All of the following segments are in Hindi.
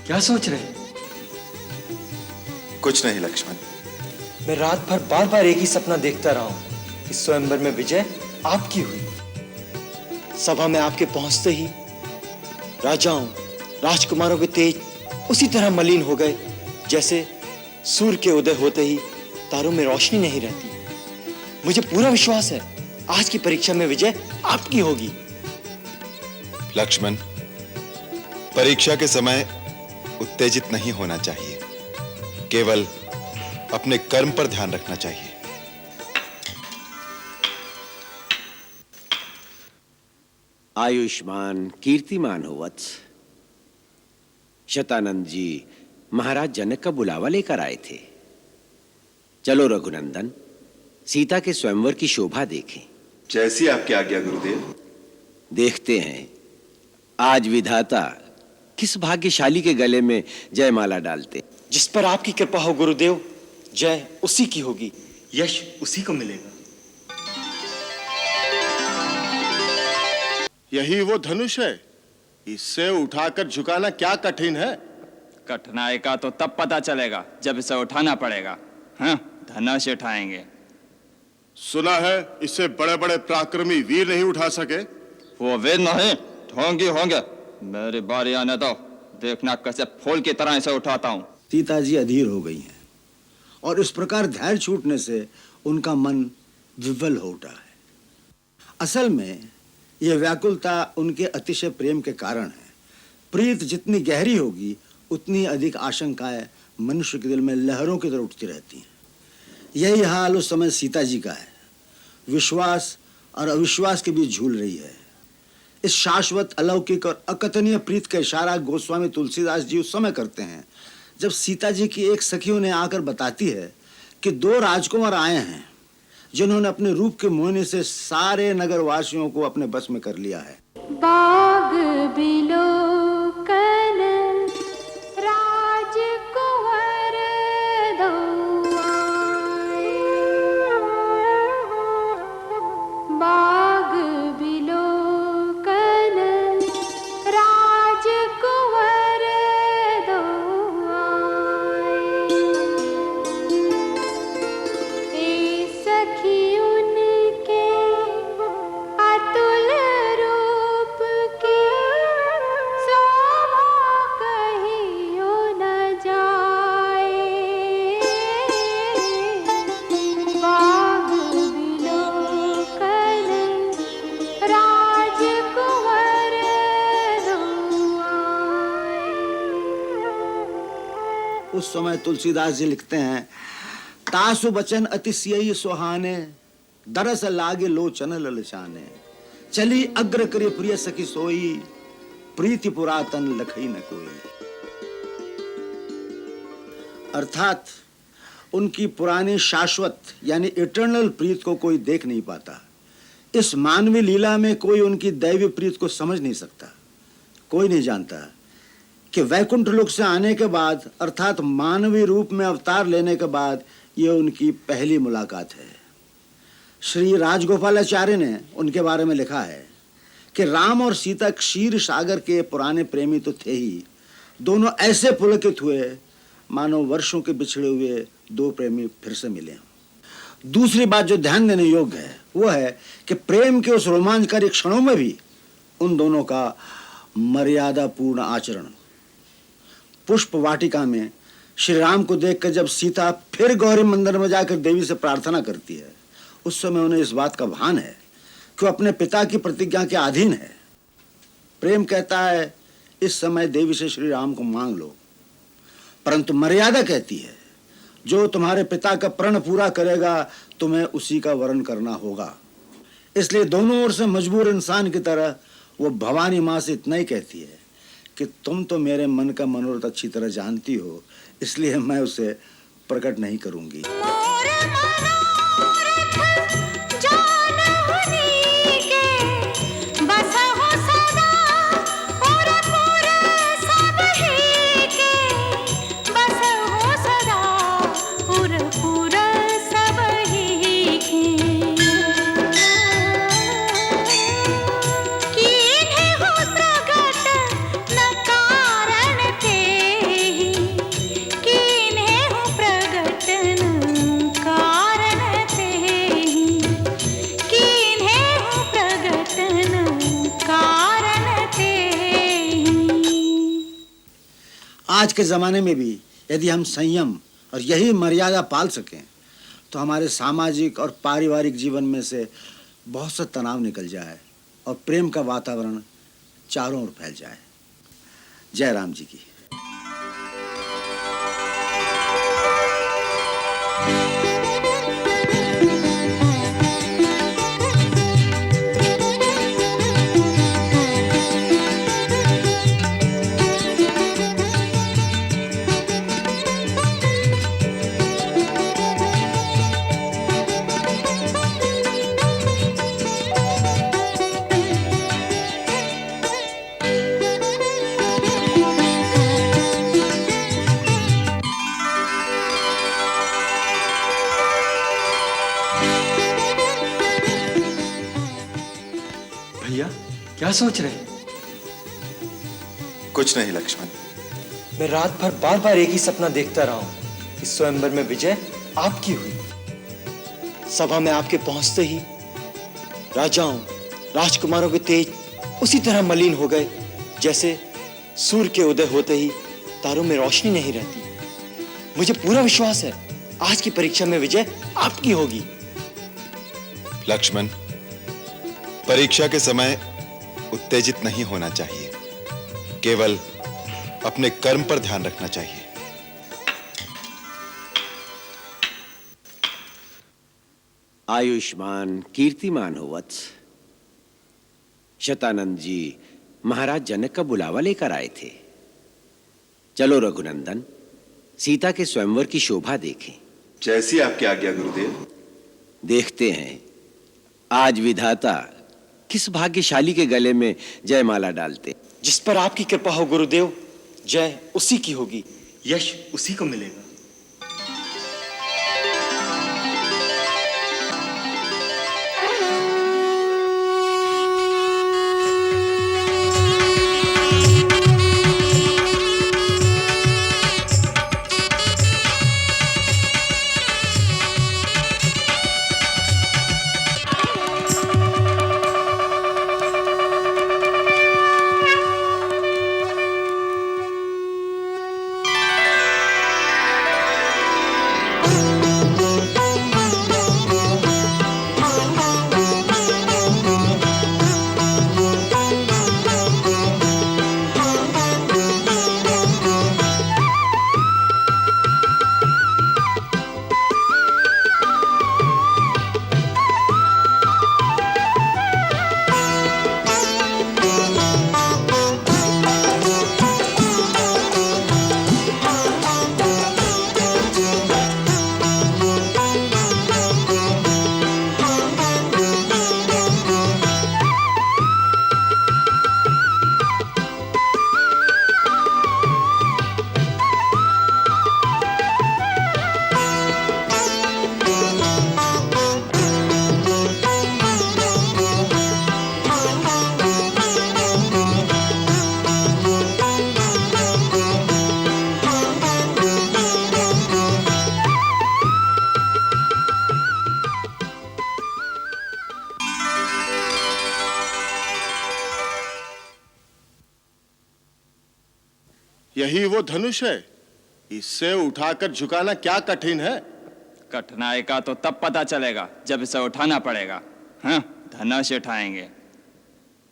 क्या सोच रहे हैं? कुछ नहीं लक्ष्मण। मैं रात भर बार बार एक ही सपना देखता रहा हूं कि स्वयंवर में विजय आपकी हुई। सभा में आपके पहुंचते ही राजाओं राजकुमारों के तेज उसी तरह मलिन हो गए जैसे सूर्य के उदय होते ही तारों में रोशनी नहीं रहती। मुझे पूरा विश्वास है आज की परीक्षा में विजय आपकी होगी। लक्ष्मण, परीक्षा के समय उत्तेजित नहीं होना चाहिए, केवल अपने कर्म पर ध्यान रखना चाहिए। आयुष्मान कीर्तिमान हो वत्स। शतानंद जी महाराज जनक का बुलावा लेकर आए थे। चलो रघुनंदन, सीता के स्वयंवर की शोभा देखें। जैसी आपकी आज्ञा गुरुदेव। देखते हैं आज विधाता किस भाग्यशाली के गले में जयमाला डालते। जिस पर आपकी कृपा हो गुरुदेव, जय उसी की होगी, यश उसी को मिलेगा। यही वो धनुष है, इससे उठाकर झुकाना क्या कठिन है? कठिनाई का तो तब पता चलेगा जब इसे उठाना पड़ेगा। हाँ, धनुष उठाएंगे। सुना है इससे बड़े बड़े पराक्रमी वीर नहीं उठा सके। वो वीर नहीं, ढोंगी होंगे। मेरी बारी आने दो, देखना कैसे फूल की तरह इसे उठाता हूँ। सीता जी अधीर हो गई हैं और इस प्रकार धैर्य छूटने से उनका मन विवल हो उठा है। असल में यह व्याकुलता उनके अतिशय प्रेम के कारण है। प्रीत जितनी गहरी होगी उतनी अधिक आशंकाएं मनुष्य के दिल में लहरों की तरह उठती रहती हैं। यही हाल उस समय सीता जी का है। विश्वास और अविश्वास के बीच झूल रही है। इस शाश्वत अलौकिक और अकथनीय प्रीत का इशारा गोस्वामी तुलसीदास जी उस समय करते हैं जब सीता जी की एक सखी उन्हें आकर बताती है कि दो राजकुमार आए हैं जिन्होंने अपने रूप के मोहनी से सारे नगरवासियों को अपने बस में कर लिया है। बाग बिलोकन राजकुंवर दो आए। बाग बिलोकन राजकुंवर दो आए। ए सखी उनके अतुल रूप की शोभा कहियो न जाए। बाग बिलोकन राजकुंवर दो आए। उस समय तुलसीदास जी लिखते हैं, तासु बचन अतिशय सुहाने दरस लागे लोचन ललचाने। चली अग्र करे प्रिय सखी सोई प्रीति पुरातन लखई न कोई। अर्थात उनकी पुरानी शाश्वत यानी इटर्नल प्रीत को कोई देख नहीं पाता। इस मानवीय लीला में कोई उनकी दैवी प्रीत को समझ नहीं सकता। कोई नहीं जानता कि वैकुंठ लोक से आने के बाद अर्थात मानवीय रूप में अवतार लेने के बाद यह उनकी पहली मुलाकात है। श्री राजगोपालाचार्य ने उनके बारे में लिखा है कि राम और सीता क्षीर सागर के पुराने प्रेमी तो थे ही, दोनों ऐसे पुलकित हुए मानो वर्षों के बिछड़े हुए दो प्रेमी फिर से मिले। दूसरी बात जो ध्यान देने योग्य है वो है कि प्रेम के उस रोमांचकारी क्षणों में भी उन दोनों का मर्यादापूर्ण आचरण। पुष्प वाटिका में श्री राम को देखकर जब सीता फिर गौरी मंदिर में जाकर देवी से प्रार्थना करती है, उस समय उन्हें इस बात का भान है कि वो अपने पिता की प्रतिज्ञा के अधीन है। प्रेम कहता है इस समय देवी से श्री राम को मांग लो, परंतु मर्यादा कहती है जो तुम्हारे पिता का प्रण पूरा करेगा तुम्हें उसी का वरण करना होगा। इसलिए दोनों ओर से मजबूर इंसान की तरह वो भवानी माँ से इतना ही कहती है कि तुम तो मेरे मन का मनोरथ अच्छी तरह जानती हो, इसलिए मैं उसे प्रकट नहीं करूंगी। आज के जमाने में भी यदि हम संयम और यही मर्यादा पाल सकें तो हमारे सामाजिक और पारिवारिक जीवन में से बहुत सा तनाव निकल जाए और प्रेम का वातावरण चारों ओर फैल जाए। जय राम जी की। भैया क्या सोच रहे हैं? कुछ नहीं लक्ष्मण। मैं रात भर बार बार एक ही सपना देखता रहा हूं कि स्वयंवर में विजय आपकी हुई। सभा में आपके पहुंचते ही राजाओं राजकुमारों के तेज उसी तरह मलिन हो गए जैसे सूर्य के उदय होते ही तारों में रोशनी नहीं रहती। मुझे पूरा विश्वास है आज की परीक्षा में विजय आपकी होगी। लक्ष्मण, परीक्षा के समय उत्तेजित नहीं होना चाहिए, केवल अपने कर्म पर ध्यान रखना चाहिए। आयुष्मान कीर्तिमान हो वत्स। शतानंद जी महाराज जनक का बुलावा लेकर आए थे। चलो रघुनंदन, सीता के स्वयंवर की शोभा देखें। जैसी आपकी आज्ञा गुरुदेव। देखते हैं आज विधाता किस भाग्यशाली के गले में जयमाला डालते। जिस पर आपकी कृपा हो गुरुदेव, जय उसी की होगी, यश उसी को मिलेगा। यही वो धनुष है, इससे उठाकर झुकाना क्या कठिन है? कठिनाई का तो तब पता चलेगा जब इसे उठाना पड़ेगा। हाँ, धनुष उठाएंगे।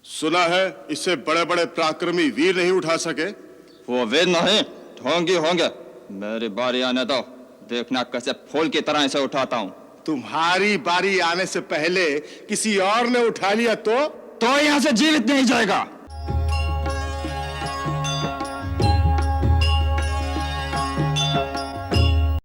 सुना है इससे बड़े बड़े पराक्रमी वीर नहीं उठा सके। वो वीर नहीं, ढोंगी होंगे। मेरी बारी आने दो, देखना कैसे फूल की तरह इसे उठाता हूँ। तुम्हारी बारी आने से पहले किसी और ने उठा लिया तो यहाँ से जीवित नहीं जाएगा।